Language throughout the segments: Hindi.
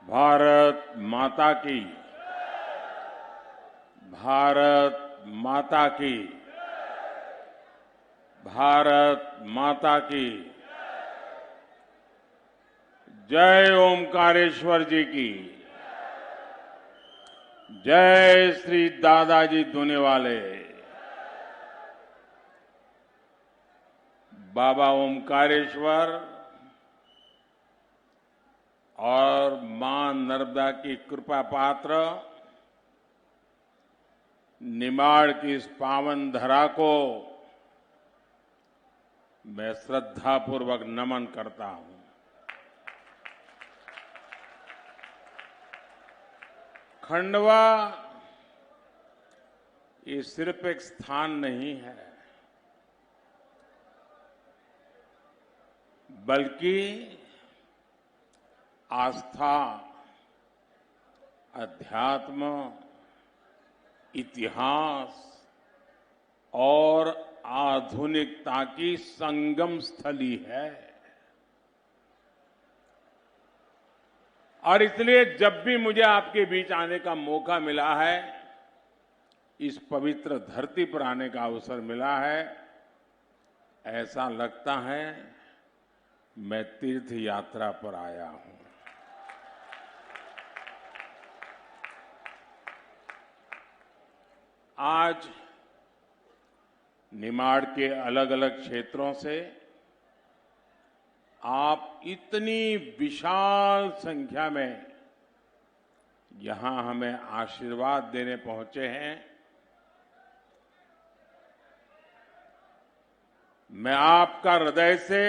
भारत माता की। भारत माता की। भारत माता की। जय ओमकारेश्वर जी की। जय श्री दादाजी धुनीवाले। बाबा ओमकारेश्वर और मां नर्मदा की कृपा पात्र निमाड़ की इस पावन धरा को मैं श्रद्धापूर्वक नमन करता हूं। खंडवा ये सिर्फ एक स्थान नहीं है, बल्कि आस्था, अध्यात्म, इतिहास और आधुनिकता की संगम स्थली है। और इसलिए जब भी मुझे आपके बीच आने का मौका मिला है, इस पवित्र धरती पर आने का अवसर मिला है, ऐसा लगता है मैं तीर्थ यात्रा पर आया हूं। आज निमाड़ के अलग अलग क्षेत्रों से आप इतनी विशाल संख्या में यहां हमें आशीर्वाद देने पहुंचे हैं। मैं आपका हृदय से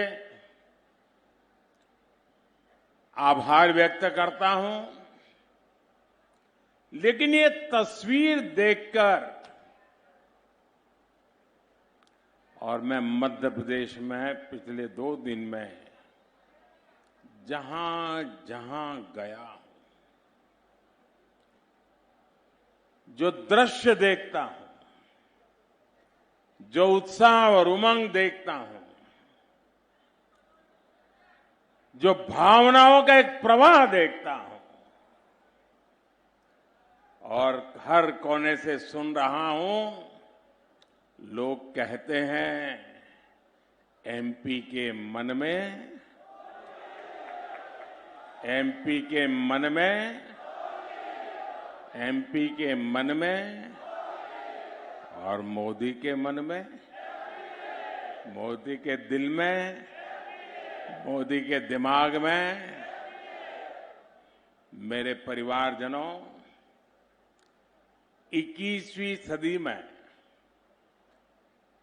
आभार व्यक्त करता हूं, लेकिन ये तस्वीर देखकर और मैं मध्य प्रदेश में पिछले 2 दिन में जहां जहां गया हूं, जो दृश्य देखता हूं, जो उत्साह और उमंग देखता हूं, जो भावनाओं का एक प्रवाह देखता हूं और हर कोने से सुन रहा हूं, लोग कहते हैं एमपी के मन में, एमपी के मन में, एमपी के मन में और मोदी के मन में, मोदी के दिल में, मोदी के दिमाग में। मेरे परिवारजनों, 21वीं सदी में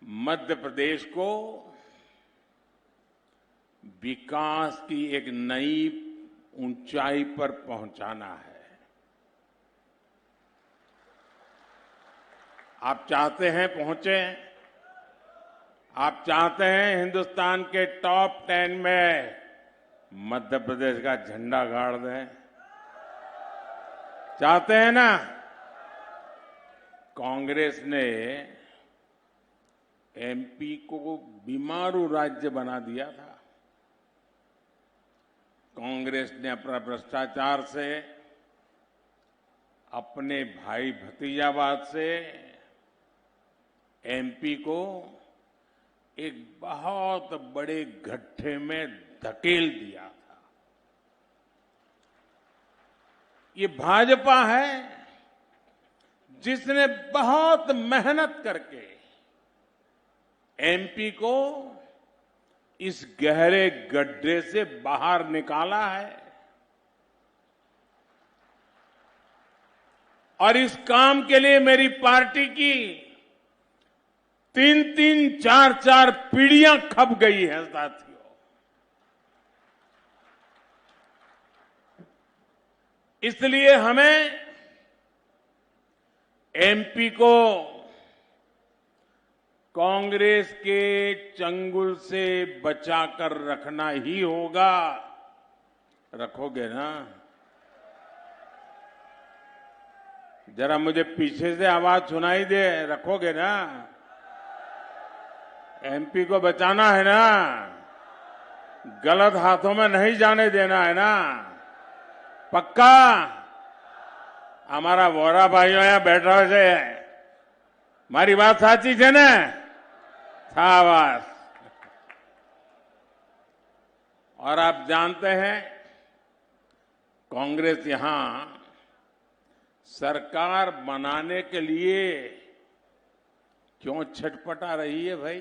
मध्य प्रदेश को विकास की एक नई ऊंचाई पर पहुंचाना है। आप चाहते हैं पहुंचे, आप चाहते हैं हिंदुस्तान के टॉप 10 में मध्य प्रदेश का झंडा गाड़ दें, चाहते हैं ना? कांग्रेस ने एमपी को बीमारू राज्य बना दिया था। कांग्रेस ने अपना भ्रष्टाचार से, अपने भाई भतीजावाद से एमपी को एक बहुत बड़े गड्ढे में धकेल दिया था। ये भाजपा है जिसने बहुत मेहनत करके एमपी को इस गहरे गड्ढे से बाहर निकाला है। और इस काम के लिए मेरी पार्टी की 3-3, 4-4 पीढ़ियां खप गई है साथियों। इसलिए हमें एमपी को कांग्रेस के चंगुल से बचाकर रखना ही होगा। रखोगे ना? जरा मुझे पीछे से आवाज सुनाई दे, रखोगे ना? एमपी को बचाना है ना? गलत हाथों में नहीं जाने देना है ना? पक्का? हमारा वोरा भाइयों यहाँ बैठा છે મારી વાત સાચી છે ને? शाबाश। और आप जानते हैं कांग्रेस यहां सरकार बनाने के लिए क्यों छटपटा रही है भाई?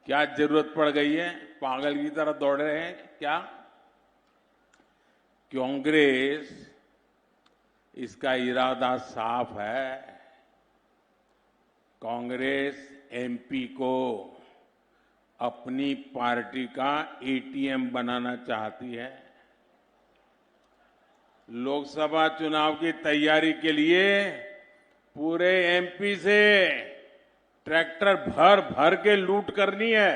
क्या जरूरत पड़ गई है? पागल की तरह दौड़ रहे हैं क्या? कांग्रेस इसका इरादा साफ है। कांग्रेस एमपी को अपनी पार्टी का एटीएम बनाना चाहती है। लोकसभा चुनाव की तैयारी के लिए पूरे एमपी से ट्रैक्टर भर भर के लूट करनी है।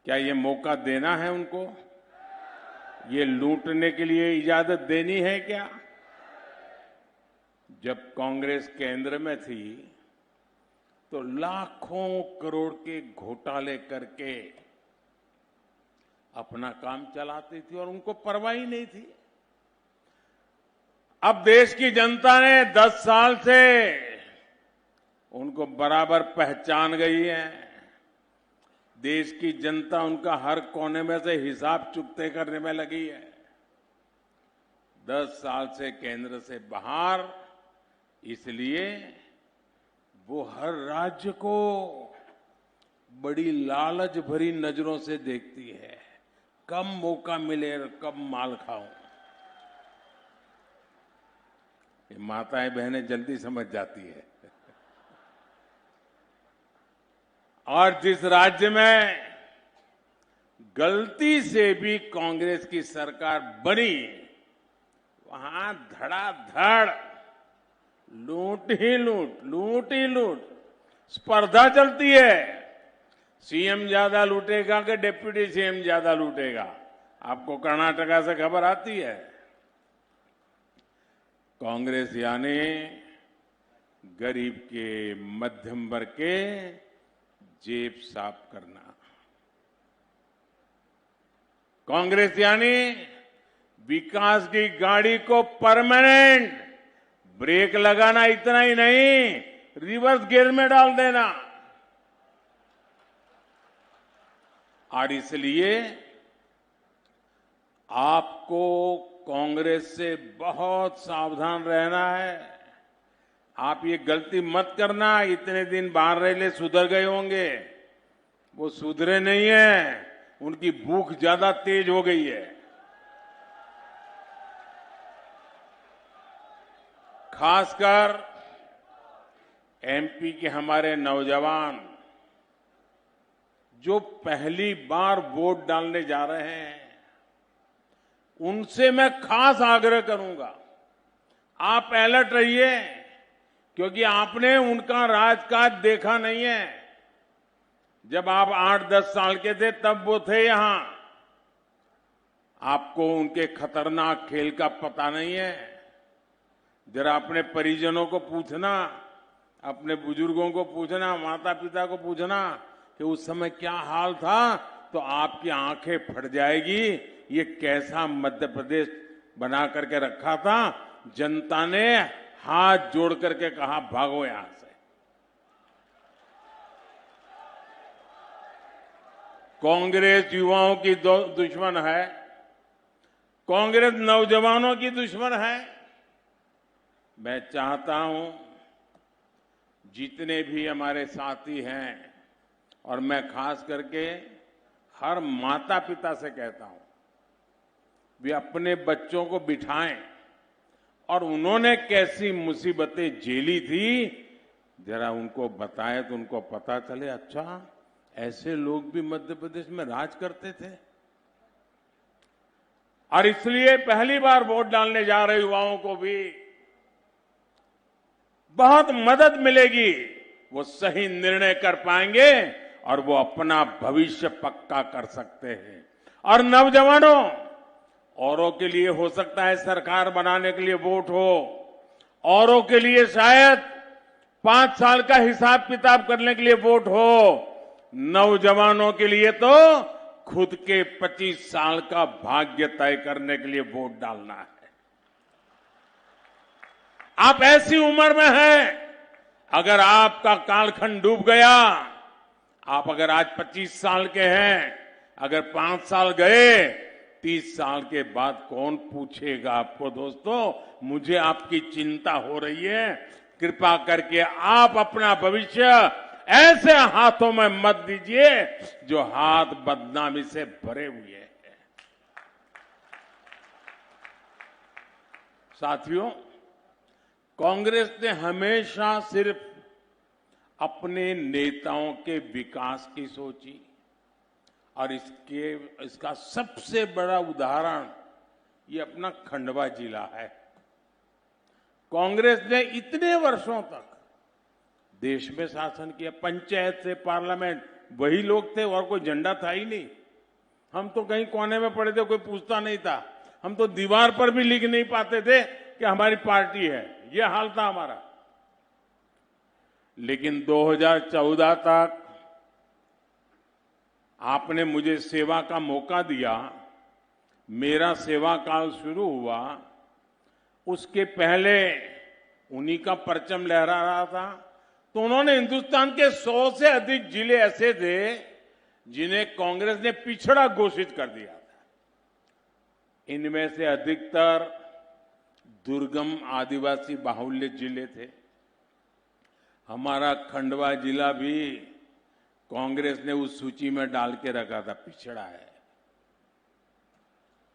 क्या ये मौका देना है उनको? ये लूटने के लिए इजाजत देनी है क्या? जब कांग्रेस केंद्र में थी तो लाखों करोड़ के घोटाले करके अपना काम चलाती थी और उनको परवाह ही नहीं थी। अब देश की जनता ने 10 साल से उनको बराबर पहचान गई है। देश की जनता उनका हर कोने में से हिसाब चुकते करने में लगी है। 10 साल से केंद्र से बाहर, इसलिए वो हर राज्य को बड़ी लालच भरी नजरों से देखती है। कब मौका मिले और कब माल खाऊं। ये माताएं बहनें जल्दी समझ जाती है। और जिस राज्य में गलती से भी कांग्रेस की सरकार बनी, वहां धड़ाधड़ लूट ही लूट स्पर्धा चलती है। सीएम ज्यादा लूटेगा कि डिप्टी सीएम ज्यादा लूटेगा? आपको कर्नाटका से खबर आती है। कांग्रेस यानी गरीब के, मध्यम वर्ग के जेब साफ करना। कांग्रेस यानी विकास की गाड़ी को परमानेंट ब्रेक लगाना, इतना ही नहीं, रिवर्स गियर में डाल देना। और इसलिए आपको कांग्रेस से बहुत सावधान रहना है। आप ये गलती मत करना। इतने दिन बाहर रहे सुधर गए होंगे, वो सुधरे नहीं है। उनकी भूख ज्यादा तेज हो गई है। खासकर एमपी के हमारे नौजवान जो पहली बार वोट डालने जा रहे हैं, उनसे मैं खास आग्रह करूंगा, आप अलर्ट रहिए, क्योंकि आपने उनका राजकाज देखा नहीं है। जब आप 8-10 साल के थे तब वो थे यहां। आपको उनके खतरनाक खेल का पता नहीं है। जरा अपने परिजनों को पूछना, अपने बुजुर्गों को पूछना, माता पिता को पूछना कि उस समय क्या हाल था, तो आपकी आंखें फट जाएगी। ये कैसा मध्य प्रदेश बना करके रखा था। जनता ने हाथ जोड़ करके कहा, भागो यहां से। कांग्रेस युवाओं की दुश्मन है, कांग्रेस नौजवानों की दुश्मन है। मैं चाहता हूं जितने भी हमारे साथी हैं, और मैं खास करके हर माता पिता से कहता हूं, वे अपने बच्चों को बिठाएं और उन्होंने कैसी मुसीबतें झेली थी, जरा उनको बताएं तो उनको पता चले, अच्छा ऐसे लोग भी मध्य प्रदेश में राज करते थे। और इसलिए पहली बार वोट डालने जा रहे युवाओं को भी बहुत मदद मिलेगी। वो सही निर्णय कर पाएंगे और वो अपना भविष्य पक्का कर सकते हैं। और नौजवानों, औरों के लिए हो सकता है सरकार बनाने के लिए वोट हो, औरों के लिए शायद 5 साल का हिसाब किताब करने के लिए वोट हो, नौजवानों के लिए तो खुद के 25 साल का भाग्य तय करने के लिए वोट डालना है। आप ऐसी उम्र में हैं, अगर आपका कालखंड डूब गया, आप अगर आज 25 साल के हैं, अगर 5 साल गए, 30 साल के बाद कौन पूछेगा आपको? दोस्तों, मुझे आपकी चिंता हो रही है। कृपा करके आप अपना भविष्य ऐसे हाथों में मत दीजिए जो हाथ बदनामी से भरे हुए हैं। साथियों, कांग्रेस ने हमेशा सिर्फ अपने नेताओं के विकास की सोची और इसका सबसे बड़ा उदाहरण ये अपना खंडवा जिला है। कांग्रेस ने इतने वर्षों तक देश में शासन किया, पंचायत से पार्लियामेंट वही लोग थे और कोई झंडा था ही नहीं। हम तो कहीं कोने में पड़े थे, कोई पूछता नहीं था। हम तो दीवार पर भी लिख नहीं पाते थे कि हमारी पार्टी है, ये हाल था हमारा। लेकिन 2014 तक आपने मुझे सेवा का मौका दिया, मेरा सेवा काल शुरू हुआ। उसके पहले उन्हीं का परचम लहरा रहा था, तो उन्होंने हिंदुस्तान के 100 से अधिक जिले ऐसे थे जिन्हें कांग्रेस ने पिछड़ा घोषित कर दिया था। इनमें से अधिकतर दुर्गम आदिवासी बाहुल्य जिले थे। हमारा खंडवा जिला भी कांग्रेस ने उस सूची में डाल के रखा था, पिछड़ा है,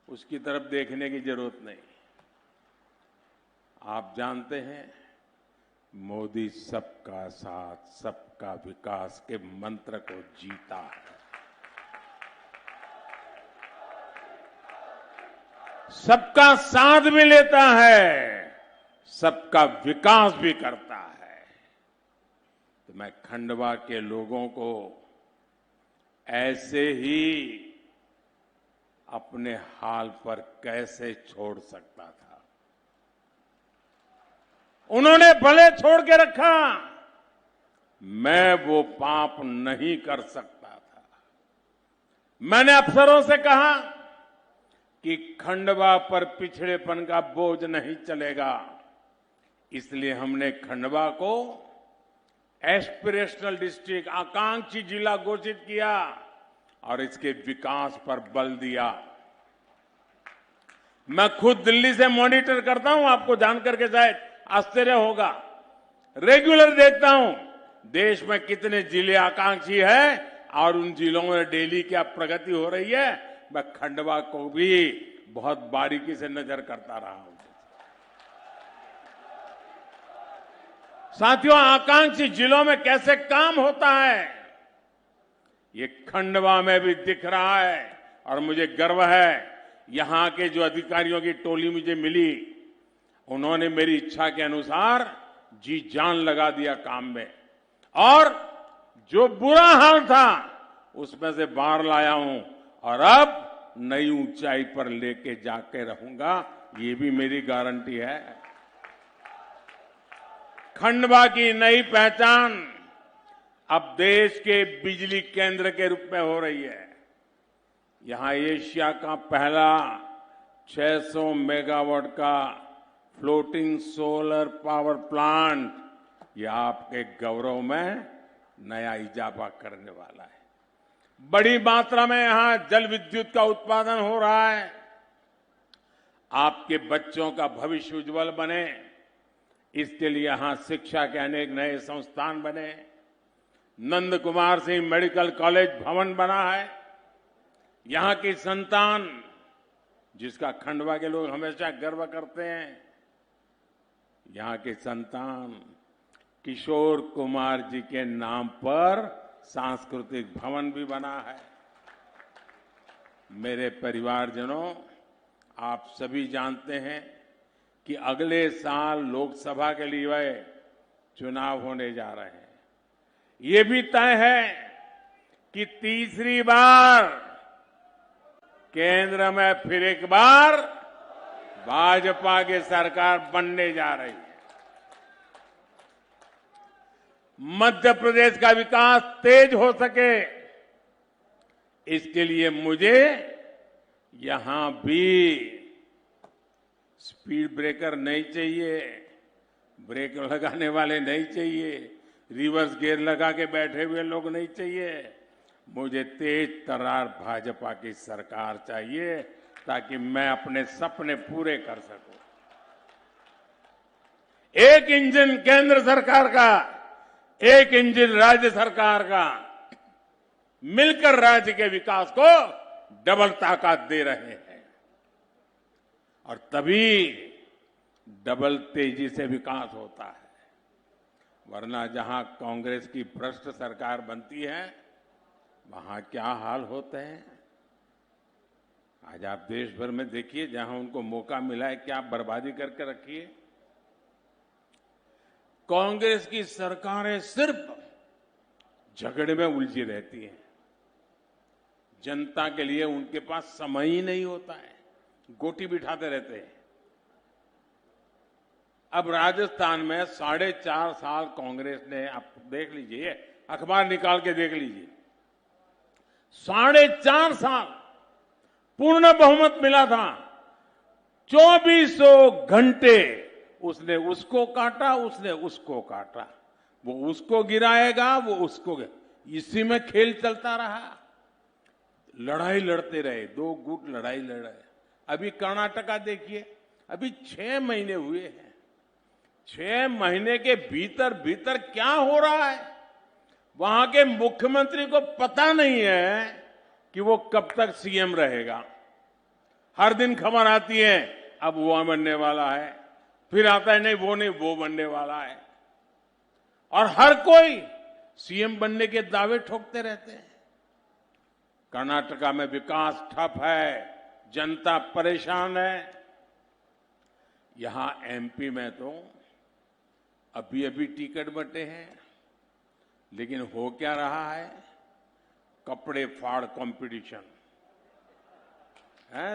उसकी तरफ देखने की जरूरत नहीं। आप जानते हैं, मोदी सबका साथ सबका विकास के मंत्र को जीता है। सबका साथ भी लेता है, सबका विकास भी करता है। तो मैं खंडवा के लोगों को ऐसे ही अपने हाल पर कैसे छोड़ सकता था? उन्होंने भले छोड़ के रखा, मैं वो पाप नहीं कर सकता था। मैंने अफसरों से कहा कि खंडवा पर पिछड़ेपन का बोझ नहीं चलेगा, इसलिए हमने खंडवा को एस्पिरेशनल डिस्ट्रिक्ट, आकांक्षी जिला घोषित किया और इसके विकास पर बल दिया। मैं खुद दिल्ली से मॉनिटर करता हूं, आपको जानकर के शायद आश्चर्य होगा। रेगुलर देखता हूं देश में कितने जिले आकांक्षी है और उन जिलों में डेली क्या प्रगति हो रही है। मैं खंडवा को भी बहुत बारीकी से नजर करता रहा हूं। साथियों, आकांक्षी जिलों में कैसे काम होता है, ये खंडवा में भी दिख रहा है और मुझे गर्व है। यहां के जो अधिकारियों की टोली मुझे मिली, उन्होंने मेरी इच्छा के अनुसार जी जान लगा दिया काम में और जो बुरा हाल था उसमें से बाहर लाया हूं और अब नई ऊंचाई पर लेके जाके रहूंगा, ये भी मेरी गारंटी है। खंडवा की नई पहचान अब देश के बिजली केंद्र के रूप में हो रही है। यहां एशिया का पहला 600 मेगावाट का फ्लोटिंग सोलर पावर प्लांट, यह आपके गौरव में नया इजाफा करने वाला है। बड़ी मात्रा में यहां जल विद्युत का उत्पादन हो रहा है। आपके बच्चों का भविष्य उज्जवल बने, इसके लिए यहां शिक्षा के अनेक नए संस्थान बने। नंद कुमार सिंह मेडिकल कॉलेज भवन बना है। यहां की संतान, जिसका खंडवा के लोग हमेशा गर्व करते हैं, यहां के संतान किशोर कुमार जी के नाम पर सांस्कृतिक भवन भी बना है। मेरे परिवारजनों, आप सभी जानते हैं कि अगले साल लोकसभा के लिए चुनाव होने जा रहे हैं। ये भी तय है कि तीसरी बार केंद्र में फिर एक बार भाजपा की सरकार बनने जा रही है। मध्य प्रदेश का विकास तेज हो सके, इसके लिए मुझे यहां भी स्पीड ब्रेकर नहीं चाहिए, ब्रेक लगाने वाले नहीं चाहिए, रिवर्स गियर लगा के बैठे हुए लोग नहीं चाहिए। मुझे तेज तर्रार भाजपा की सरकार चाहिए ताकि मैं अपने सपने पूरे कर सकूं। एक इंजन केंद्र सरकार का, एक इंजन राज्य सरकार का, मिलकर राज्य के विकास को डबल ताकत दे रहे हैं और तभी डबल तेजी से विकास होता है। वरना जहां कांग्रेस की भ्रष्ट सरकार बनती है वहां क्या हाल होते हैं। आज आप देश भर में देखिए, जहां उनको मौका मिला है क्या बर्बादी करके रखी है। कांग्रेस की सरकारें सिर्फ झगड़े में उलझी रहती हैं, जनता के लिए उनके पास समय ही नहीं होता है, गोटी बिठाते रहते हैं। अब राजस्थान में 4.5 साल कांग्रेस ने, आप देख लीजिए, अखबार निकाल के देख लीजिए, 4.5 साल पूर्ण बहुमत मिला था। 2400 घंटे उसने उसको काटा, उसने उसको काटा, वो उसको गिराएगा, वो उसको, इसी में खेल चलता रहा। लड़ाई लड़ते रहे, 2 गुट लड़ाई लड़ रहे। अभी कर्नाटका देखिए, अभी 6 महीने हुए हैं, 6 महीने के भीतर भीतर क्या हो रहा है, वहां के मुख्यमंत्री को पता नहीं है कि वो कब तक सीएम रहेगा। हर दिन खबर आती है अब वो बनने वाला है, फिर आता है नहीं वो नहीं, वो बनने वाला है, और हर कोई सीएम बनने के दावे ठोकते रहते हैं। कर्नाटका में विकास ठप है, जनता परेशान है। यहां एमपी में तो अभी अभी टिकट बंटे हैं, लेकिन हो क्या रहा है, कपड़े फाड़ कंपटीशन है।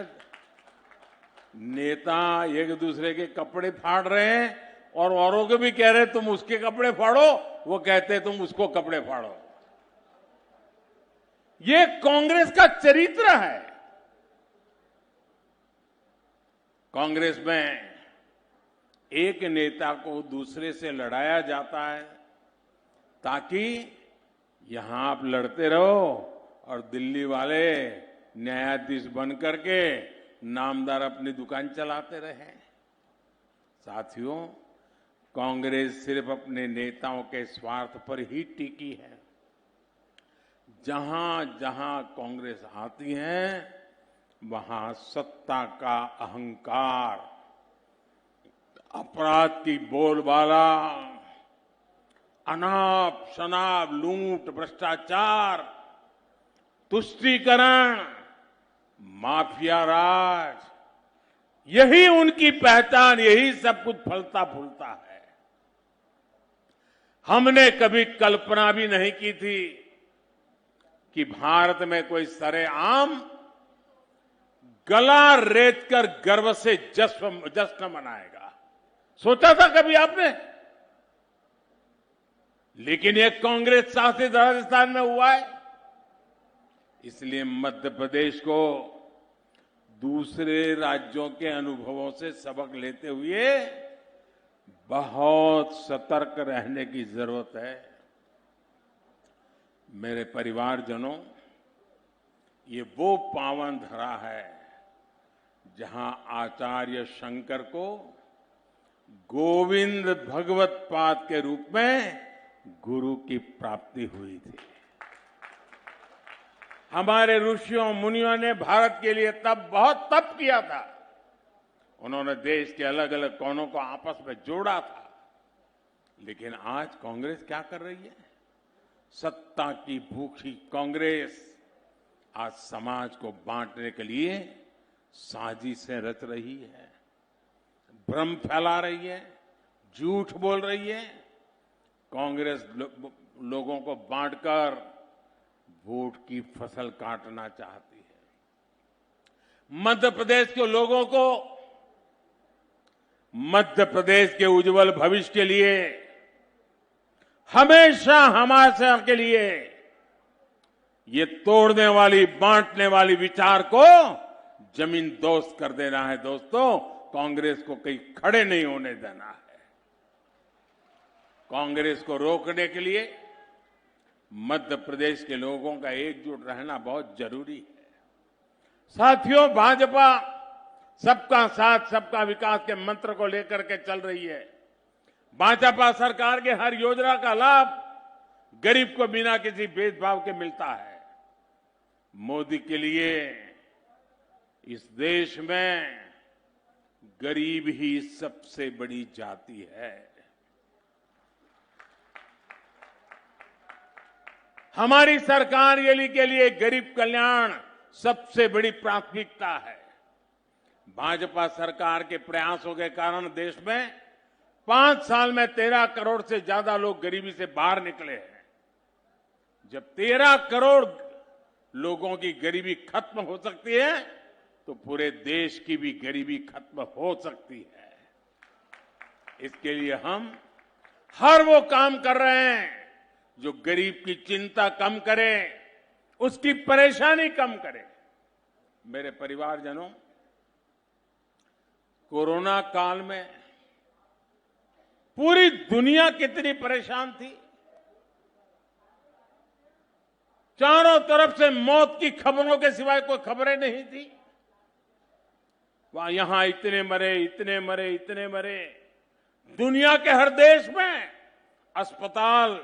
नेता एक दूसरे के कपड़े फाड़ रहे हैं और औरों को भी कह रहे हैं तुम उसके कपड़े फाड़ो, वो कहते हैं तुम उसको कपड़े फाड़ो। ये कांग्रेस का चरित्र है। कांग्रेस में एक नेता को दूसरे से लड़ाया जाता है ताकि यहां आप लड़ते रहो और दिल्ली वाले न्यायाधीश बन करके नामदार अपनी दुकान चलाते रहे। साथियों, कांग्रेस सिर्फ अपने नेताओं के स्वार्थ पर ही टिकी है। जहां जहां कांग्रेस आती है वहां सत्ता का अहंकार, अपराध की बोलबाला, अनाप शनाप लूट, भ्रष्टाचार, तुष्टीकरण, माफिया राज, यही उनकी पहचान, यही सब कुछ फलता फूलता है। हमने कभी कल्पना भी नहीं की थी कि भारत में कोई सरेआम गला रेत कर गर्व से जश्न मनाएगा। सोचा था कभी आपने? लेकिन ये कांग्रेस शासित राजस्थान में हुआ है। इसलिए मध्य प्रदेश को दूसरे राज्यों के अनुभवों से सबक लेते हुए बहुत सतर्क रहने की जरूरत है। मेरे परिवारजनों, ये वो पावन धरा है जहां आचार्य शंकर को गोविंद भगवत पाद के रूप में गुरु की प्राप्ति हुई थी। हमारे ऋषियों मुनियों ने भारत के लिए तब बहुत तप किया था। उन्होंने देश के अलग अलग कोनों को आपस में जोड़ा था। लेकिन आज कांग्रेस क्या कर रही है? सत्ता की भूखी कांग्रेस आज समाज को बांटने के लिए साजिशें रच रही है, भ्रम फैला रही है, झूठ बोल रही है। कांग्रेस लोगों को बांटकर वोट की फसल काटना चाहती है। मध्य प्रदेश के लोगों को मध्य प्रदेश के उज्जवल भविष्य के लिए, हमेशा हमारे के लिए ये तोड़ने वाली, बांटने वाली विचार को जमीन दोस्त कर देना है दोस्तों। कांग्रेस को कहीं खड़े नहीं होने देना है। कांग्रेस को रोकने के लिए मध्य प्रदेश के लोगों का एकजुट रहना बहुत जरूरी है। साथियों, भाजपा सबका साथ, सबका विकास के मंत्र को लेकर के चल रही है। भाजपा सरकार के हर योजना का लाभ गरीब को बिना किसी भेदभाव के मिलता है। मोदी के लिए इस देश में गरीब ही सबसे बड़ी जाति है। हमारी सरकार के लिए गरीब कल्याण सबसे बड़ी प्राथमिकता है। भाजपा सरकार के प्रयासों के कारण देश में 5 साल में 13 करोड़ से ज्यादा लोग गरीबी से बाहर निकले हैं। जब 13 करोड़ लोगों की गरीबी खत्म हो सकती है तो पूरे देश की भी गरीबी खत्म हो सकती है। इसके लिए हम हर वो काम कर रहे हैं जो गरीब की चिंता कम करे, उसकी परेशानी कम करे। मेरे परिवारजनों, कोरोना काल में पूरी दुनिया कितनी परेशान थी। चारों तरफ से मौत की खबरों के सिवाय कोई खबरें नहीं थी। वहां यहां इतने मरे, इतने मरे, इतने मरे। दुनिया के हर देश में अस्पताल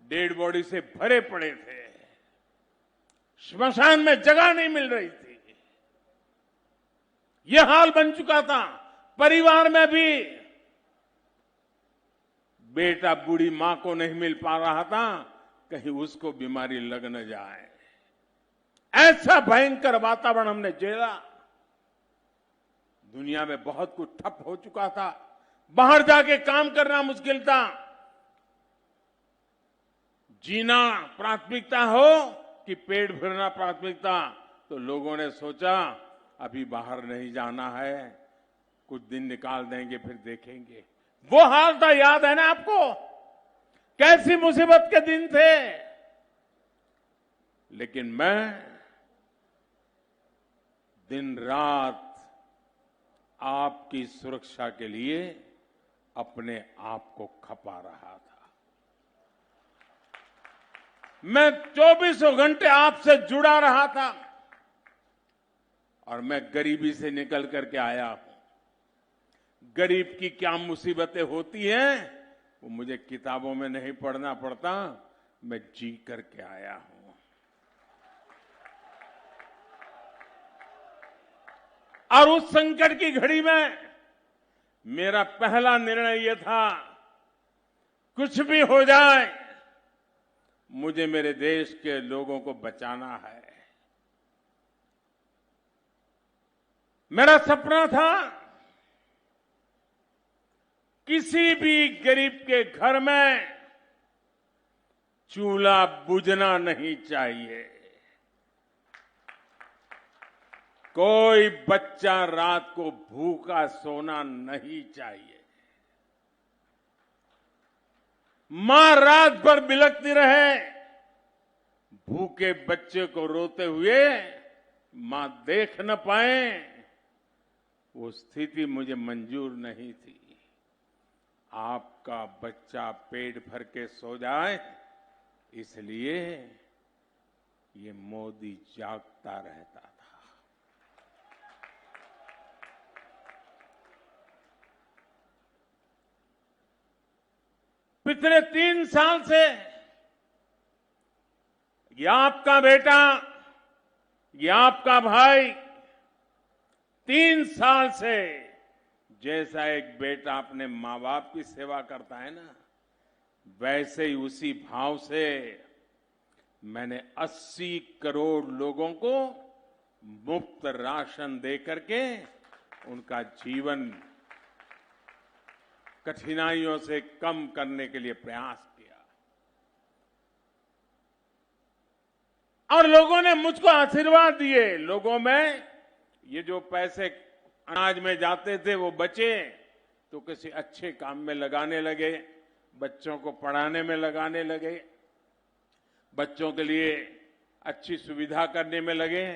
डेड बॉडी से भरे पड़े थे। श्मशान में जगह नहीं मिल रही थी। यह हाल बन चुका था। परिवार में भी बेटा बूढ़ी मां को नहीं मिल पा रहा था, कहीं उसको बीमारी लग न जाए। ऐसा भयंकर वातावरण हमने झेला। दुनिया में बहुत कुछ ठप हो चुका था। बाहर जाके काम करना मुश्किल था। जीना प्राथमिकता हो कि पेट भरना प्राथमिकता, तो लोगों ने सोचा अभी बाहर नहीं जाना है, कुछ दिन निकाल देंगे फिर देखेंगे। वो हाल था, याद है ना आपको? कैसी मुसीबत के दिन थे। लेकिन मैं दिन रात आपकी सुरक्षा के लिए अपने आप को खपा रहा था। मैं 24 घंटे आपसे जुड़ा रहा था और मैं गरीबी से निकल करके आया हूं। गरीब की क्या मुसीबतें होती हैं वो मुझे किताबों में नहीं पढ़ना पड़ता, मैं जी करके आया हूं। और उस संकट की घड़ी में मेरा पहला निर्णय यह था, कुछ भी हो जाए मुझे मेरे देश के लोगों को बचाना है। मेरा सपना था किसी भी गरीब के घर में चूल्हा बुझना नहीं चाहिए। कोई बच्चा रात को भूखा सोना नहीं चाहिए। मां रात भर बिलखती रहे, भूखे बच्चे को रोते हुए मां देख न पाए, वो स्थिति मुझे मंजूर नहीं थी। आपका बच्चा पेट भर के सो जाए, इसलिए ये मोदी जागता रहता था। पिछले 3 साल से ये आपका बेटा, ये आपका भाई 3 साल से जैसा एक बेटा अपने मां बाप की सेवा करता है ना, वैसे ही उसी भाव से मैंने 80 करोड़ लोगों को मुफ्त राशन दे करके उनका जीवन कठिनाइयों से कम करने के लिए प्रयास किया। और लोगों ने मुझको आशीर्वाद दिए। लोगों में ये जो पैसे अनाज में जाते थे वो बचे तो किसी अच्छे काम में लगाने लगे, बच्चों को पढ़ाने में लगाने लगे, बच्चों के लिए अच्छी सुविधा करने में लगे।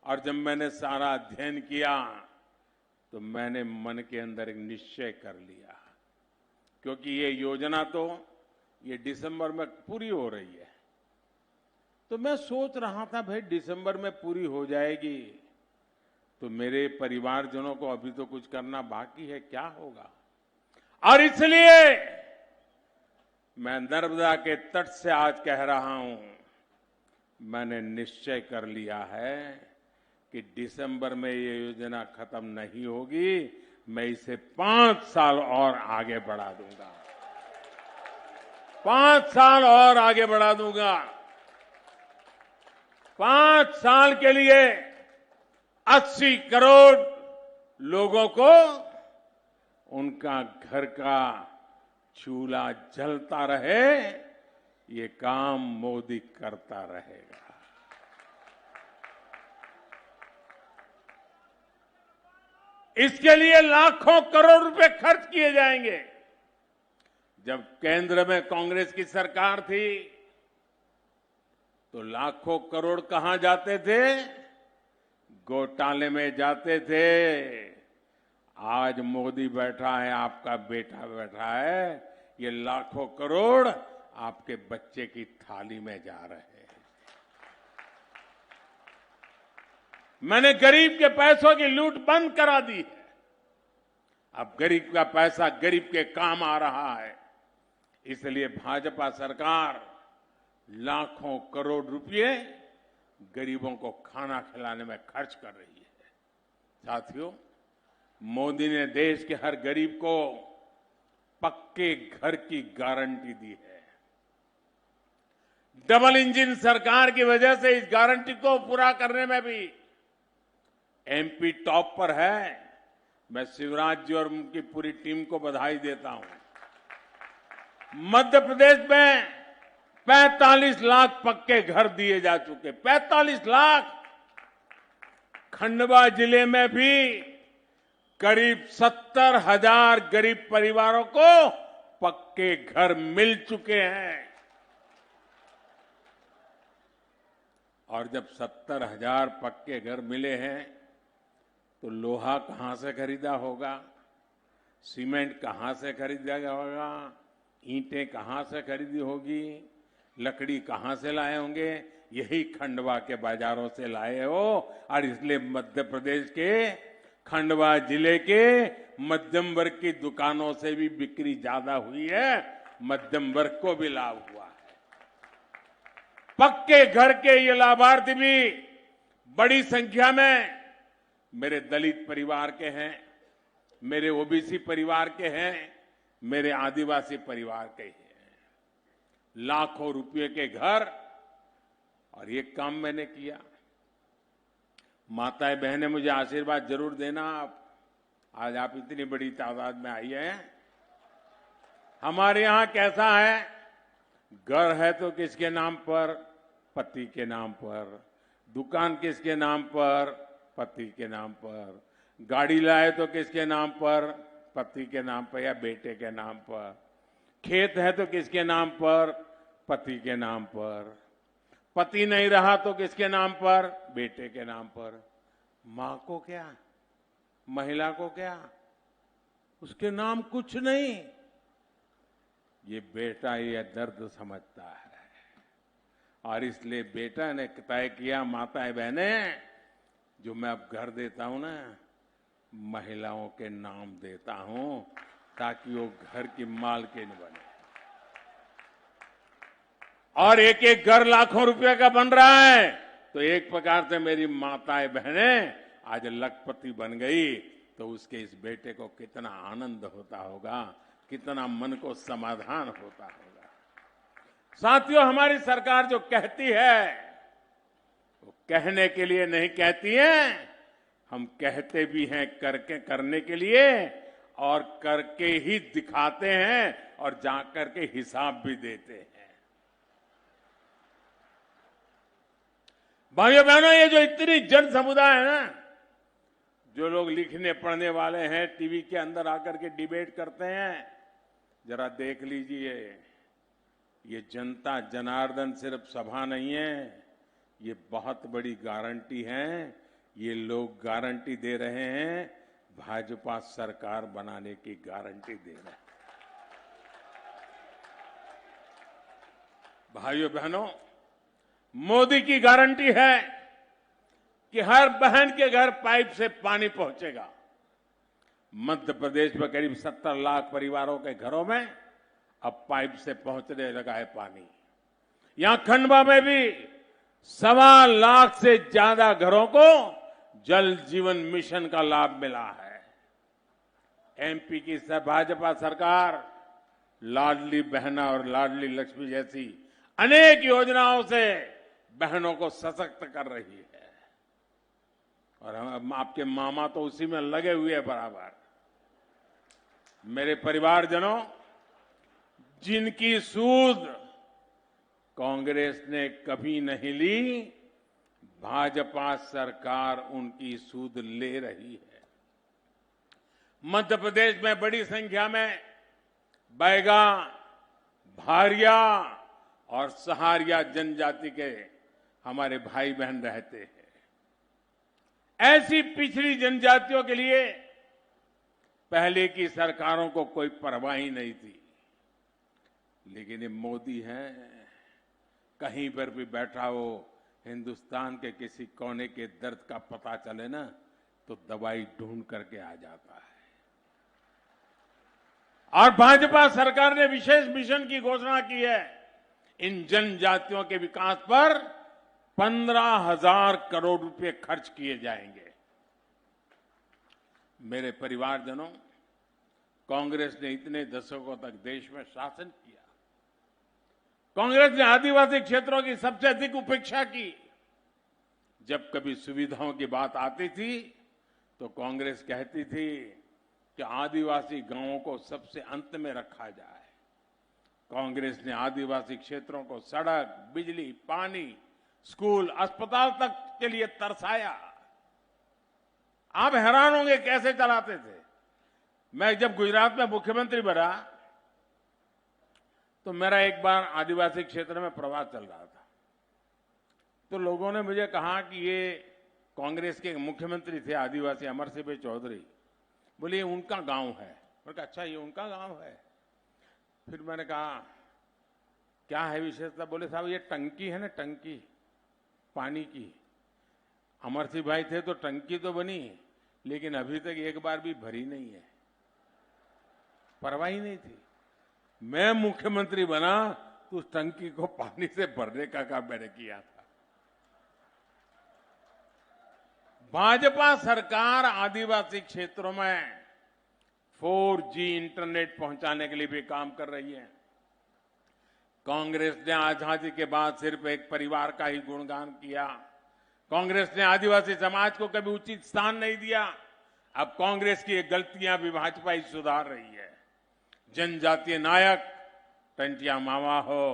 और जब मैंने सारा अध्ययन किया तो मैंने मन के अंदर एक निश्चय कर लिया, क्योंकि ये योजना तो ये दिसंबर में पूरी हो रही है। तो मैं सोच रहा था भाई दिसंबर में पूरी हो जाएगी तो मेरे परिवारजनों को अभी तो कुछ करना बाकी है, क्या होगा। और इसलिए मैं नर्मदा के तट से आज कह रहा हूं, मैंने निश्चय कर लिया है कि दिसंबर में ये योजना खत्म नहीं होगी, मैं इसे 5 साल और आगे बढ़ा दूंगा, 5 साल और आगे बढ़ा दूंगा। 5 साल के लिए 80 करोड़ लोगों को उनका घर का चूल्हा जलता रहे, ये काम मोदी करता रहेगा। इसके लिए लाखों करोड़ रुपए खर्च किए जाएंगे। जब केंद्र में कांग्रेस की सरकार थी तो लाखों करोड़ कहां जाते थे? घोटाले में जाते थे। आज मोदी बैठा है, आपका बेटा बैठा है, ये लाखों करोड़ आपके बच्चे की थाली में जा रहे हैं। मैंने गरीब के पैसों की लूट बंद करा दी है। अब गरीब का पैसा गरीब के काम आ रहा है। इसलिए भाजपा सरकार लाखों करोड़ रुपए गरीबों को खाना खिलाने में खर्च कर रही है। साथियों, मोदी ने देश के हर गरीब को पक्के घर की गारंटी दी है। डबल इंजन सरकार की वजह से इस गारंटी को पूरा करने में भी एमपी टॉप पर है। मैं शिवराज जी और उनकी पूरी टीम को बधाई देता हूं। मध्य प्रदेश में 45 लाख पक्के घर दिए जा चुके, 45 लाख। खंडवा जिले में भी करीब 70,000 गरीब परिवारों को पक्के घर मिल चुके हैं। और जब 70,000 पक्के घर मिले हैं तो लोहा कहां से खरीदा होगा, सीमेंट कहां से खरीदा होगा, ईंटें कहां से खरीदी होगी, लकड़ी कहां से लाए होंगे? यही खंडवा के बाजारों से लाए हो। और इसलिए मध्य प्रदेश के खंडवा जिले के मध्यम वर्ग की दुकानों से भी बिक्री ज्यादा हुई है, मध्यम वर्ग को भी लाभ हुआ है। पक्के घर के ये लाभार्थी भी बड़ी संख्या में मेरे दलित परिवार के हैं, मेरे ओबीसी परिवार के हैं, मेरे आदिवासी परिवार के हैं। लाखों रुपए के घर। और ये काम मैंने किया। माताएं बहनें मुझे आशीर्वाद जरूर देना। आप आज आप इतनी बड़ी तादाद में आई हैं। हमारे यहां कैसा है? घर है तो किसके नाम पर? पति के नाम पर। दुकान किसके नाम पर? पति के नाम पर। गाड़ी लाए तो किसके नाम पर? पति के नाम पर या बेटे के नाम पर। खेत है तो किसके नाम पर? पति के नाम पर। पति नहीं रहा तो किसके नाम पर? बेटे के नाम पर। मां को क्या, महिला को क्या, उसके नाम कुछ नहीं। ये बेटा ये दर्द समझता है। और इसलिए बेटा ने तय किया, माताएं बहनें, जो मैं अब घर देता हूं ना, महिलाओं के नाम देता हूं ताकि वो घर की मालकिन बने। और एक एक घर लाखों रुपए का बन रहा है तो एक प्रकार से मेरी माताएं बहनें आज लखपति बन गई तो उसके इस बेटे को कितना आनंद होता होगा, कितना मन को समाधान होता होगा। साथियों, हमारी सरकार जो कहती है वो कहने के लिए नहीं कहती है, हम कहते भी हैं करके करने के लिए, और करके ही दिखाते हैं और जाकर के हिसाब भी देते हैं। भाइयों बहनों, ये जो इतनी जन समुदाय है ना, जो लोग लिखने पढ़ने वाले हैं, टीवी के अंदर आकर के डिबेट करते हैं, जरा देख लीजिए, ये जनता जनार्दन सिर्फ सभा नहीं है, ये बहुत बड़ी गारंटी है। ये लोग गारंटी दे रहे हैं, भाजपा सरकार बनाने की गारंटी दे रहे हैं। भाइयों बहनों, मोदी की गारंटी है कि हर बहन के घर पाइप से पानी पहुंचेगा। मध्य प्रदेश में करीब 70 लाख परिवारों के घरों में अब पाइप से पहुंचने लगा है पानी। यहां खंडवा में भी 1.25 लाख से ज्यादा घरों को जल जीवन मिशन का लाभ मिला है। एमपी की भाजपा सरकार लाडली बहना और लाडली लक्ष्मी जैसी अनेक योजनाओं से बहनों को सशक्त कर रही है और हम आपके मामा तो उसी में लगे हुए हैं बराबर। मेरे परिवारजनों, जिनकी सूद कांग्रेस ने कभी नहीं ली, भाजपा सरकार उनकी सूद ले रही है। मध्य प्रदेश में बड़ी संख्या में बैगा, भारिया और सहारिया जनजाति के हमारे भाई बहन रहते हैं। ऐसी पिछड़ी जनजातियों के लिए पहले की सरकारों को कोई परवाह ही नहीं थी, लेकिन ये मोदी है, कहीं पर भी बैठा हो, हिंदुस्तान के किसी कोने के दर्द का पता चले ना तो दवाई ढूंढ करके आ जाता है। और भाजपा सरकार ने विशेष मिशन की घोषणा की है। इन जनजातियों के विकास पर 15,000 करोड़ रुपए खर्च किए जाएंगे। मेरे परिवारजनों, कांग्रेस ने इतने दशकों तक देश में शासन किया। कांग्रेस ने आदिवासी क्षेत्रों की सबसे अधिक उपेक्षा की। जब कभी सुविधाओं की बात आती थी तो कांग्रेस कहती थी कि आदिवासी गांवों को सबसे अंत में रखा जाए। कांग्रेस ने आदिवासी क्षेत्रों को सड़क, बिजली, पानी, स्कूल, अस्पताल तक के लिए तरसाया। आप हैरान होंगे कैसे चलाते थे। मैं जब गुजरात में मुख्यमंत्री बना तो मेरा एक बार आदिवासी क्षेत्र में प्रवास चल रहा था, तो लोगों ने मुझे कहा कि ये कांग्रेस के मुख्यमंत्री थे आदिवासी अमर सिंह भाई चौधरी, बोले ये उनका गांव है। मैंने कहा अच्छा ये उनका गांव है। फिर मैंने कहा क्या है विशेषता। बोले साहब ये टंकी है ना, टंकी पानी की, अमर सिंह भाई थे तो टंकी तो बनी, लेकिन अभी तक एक बार भी भरी नहीं है, परवाह ही नहीं थी। मैं मुख्यमंत्री बना तो उस टंकी को पानी से भरने का काम मैंने किया था। भाजपा सरकार आदिवासी क्षेत्रों में 4G इंटरनेट पहुंचाने के लिए भी काम कर रही है। कांग्रेस ने आजादी के बाद सिर्फ एक परिवार का ही गुणगान किया। कांग्रेस ने आदिवासी समाज को कभी उचित स्थान नहीं दिया। अब कांग्रेस की ये गलतियां भी भाजपा ही सुधार रही है। जनजातीय नायक टंटिया मामा हो,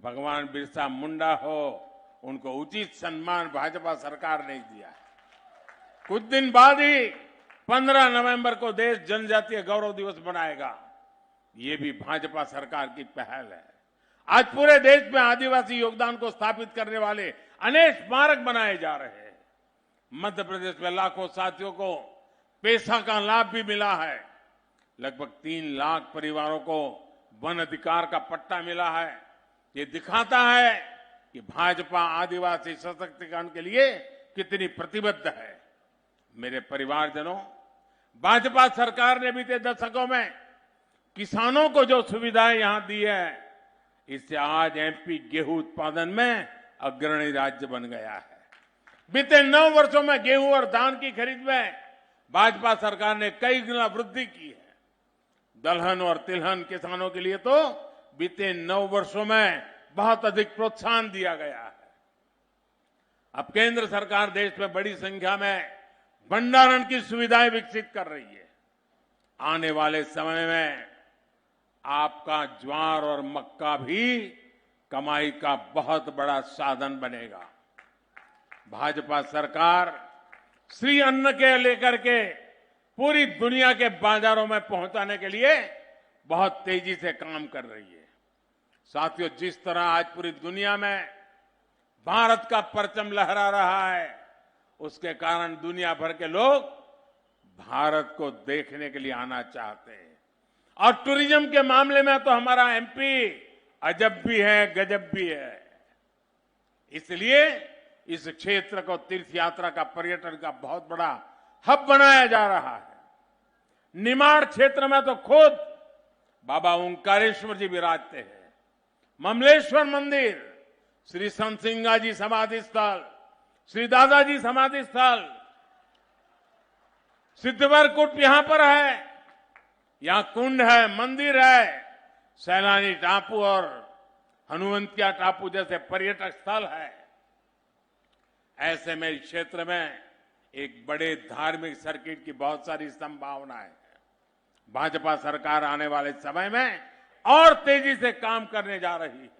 भगवान बिरसा मुंडा हो, उनको उचित सम्मान भाजपा सरकार ने दिया है। कुछ दिन बाद ही 15 नवंबर को देश जनजातीय गौरव दिवस मनाएगा। ये भी भाजपा सरकार की पहल है। आज पूरे देश में आदिवासी योगदान को स्थापित करने वाले अनेक स्मारक बनाए जा रहे हैं। मध्य प्रदेश में लाखों साथियों को पेशा का लाभ भी मिला है। लगभग 3 लाख परिवारों को वन अधिकार का पट्टा मिला है। ये दिखाता है कि भाजपा आदिवासी सशक्तिकरण के लिए कितनी प्रतिबद्ध है। मेरे परिवारजनों, भाजपा सरकार ने बीते दशकों में किसानों को जो सुविधाएं यहां दी है, इससे आज एमपी गेहूं उत्पादन में अग्रणी राज्य बन गया है। बीते 9 वर्षों में गेहूं और धान की खरीद में भाजपा सरकार ने कई गुना वृद्धि की है। दलहन और तिलहन किसानों के लिए तो बीते 9 वर्षों में बहुत अधिक प्रोत्साहन दिया गया है। अब केंद्र सरकार देश में बड़ी संख्या में भंडारण की सुविधाएं विकसित कर रही है। आने वाले समय में आपका ज्वार और मक्का भी कमाई का बहुत बड़ा साधन बनेगा। भाजपा सरकार श्री अन्न के लेकर के पूरी दुनिया के बाजारों में पहुंचाने के लिए बहुत तेजी से काम कर रही है। साथियों, जिस तरह आज पूरी दुनिया में भारत का परचम लहरा रहा है। उसके कारण दुनिया भर के लोग भारत को देखने के लिए आना चाहते हैं। और टूरिज्म के मामले में तो हमारा एमपी अजब भी है, गजब भी है। इसलिए इस क्षेत्र को तीर्थ यात्रा का, पर्यटन का बहुत बड़ा हब बनाया जा रहा है। निमाड़ क्षेत्र में तो खुद बाबा ओंकारेश्वर जी विराजते हैं। ममलेश्वर मंदिर, श्री संत सिंगा जी समाधि स्थल, श्री दादाजी समाधि स्थल, सिद्धवरकुट यहां पर है, यहां कुंड है, मंदिर है, सैलानी टापू और हनुवंतिया टापू जैसे पर्यटक स्थल है। ऐसे में इस क्षेत्र में एक बड़े धार्मिक सर्किट की बहुत सारी संभावनाएं हैं। भाजपा सरकार आने वाले समय में और तेजी से काम करने जा रही है।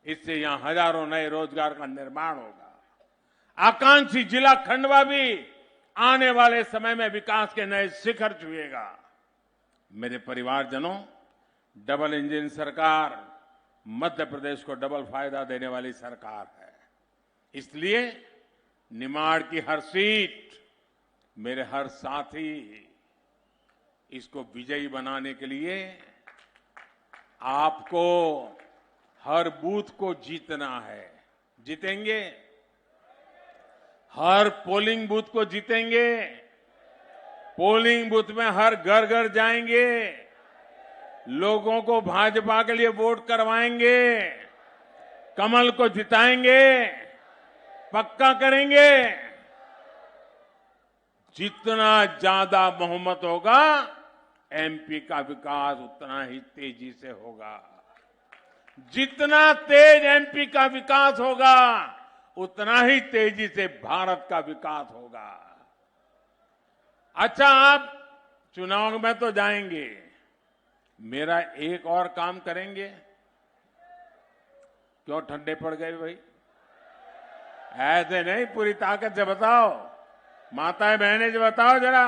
इससे यहां हजारों नए रोजगार का निर्माण होगा। आकांक्षी जिला खंडवा भी आने वाले समय में विकास के नए शिखर छुएगा। मेरे परिवारजनों, डबल इंजन सरकार मध्य प्रदेश को डबल फायदा देने वाली सरकार है। इसलिए निमाड़ की हर सीट, मेरे हर साथी, इसको विजयी बनाने के लिए आपको हर बूथ को जीतना है। जीतेंगे? हर पोलिंग बूथ को जीतेंगे। पोलिंग बूथ में हर घर घर जाएंगे, लोगों को भाजपा के लिए वोट करवाएंगे, कमल को जिताएंगे, पक्का करेंगे। जितना ज्यादा बहुमत होगा, एमपी का विकास उतना ही तेजी से होगा। जितना तेज एमपी का विकास होगा, उतना ही तेजी से भारत का विकास होगा। अच्छा, आप चुनाव में तो जाएंगे, मेरा एक और काम करेंगे? क्यों ठंडे पड़ गए भाई? ऐसे नहीं, पूरी ताकत से बताओ। माताएं बहनें जो बताओ, जरा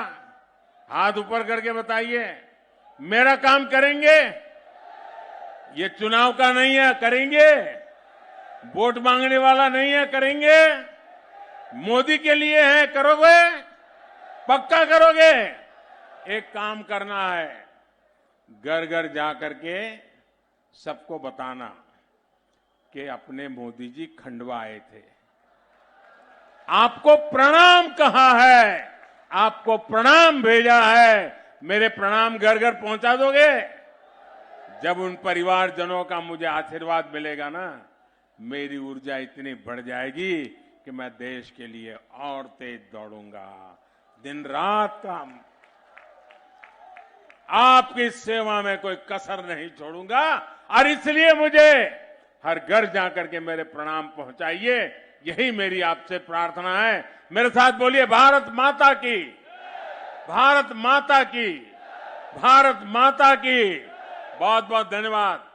हाथ ऊपर करके बताइए, मेरा काम करेंगे? ये चुनाव का नहीं है, करेंगे? वोट मांगने वाला नहीं है, करेंगे? मोदी के लिए है, करोगे? पक्का करोगे? एक काम करना है, घर घर जाकर के सबको बताना कि अपने मोदी जी खंडवा आए थे, आपको प्रणाम कहा है, आपको प्रणाम भेजा है। मेरे प्रणाम घर घर पहुंचा दोगे? जब उन परिवारजनों का मुझे आशीर्वाद मिलेगा ना, मेरी ऊर्जा इतनी बढ़ जाएगी कि मैं देश के लिए और तेज दौड़ूंगा, दिन रात काम, आपकी सेवा में कोई कसर नहीं छोड़ूंगा। और इसलिए मुझे हर घर जाकर के मेरे प्रणाम पहुंचाइए, यही मेरी आपसे प्रार्थना है। मेरे साथ बोलिए, भारत माता की, भारत माता की, भारत माता की। बहुत बहुत धन्यवाद।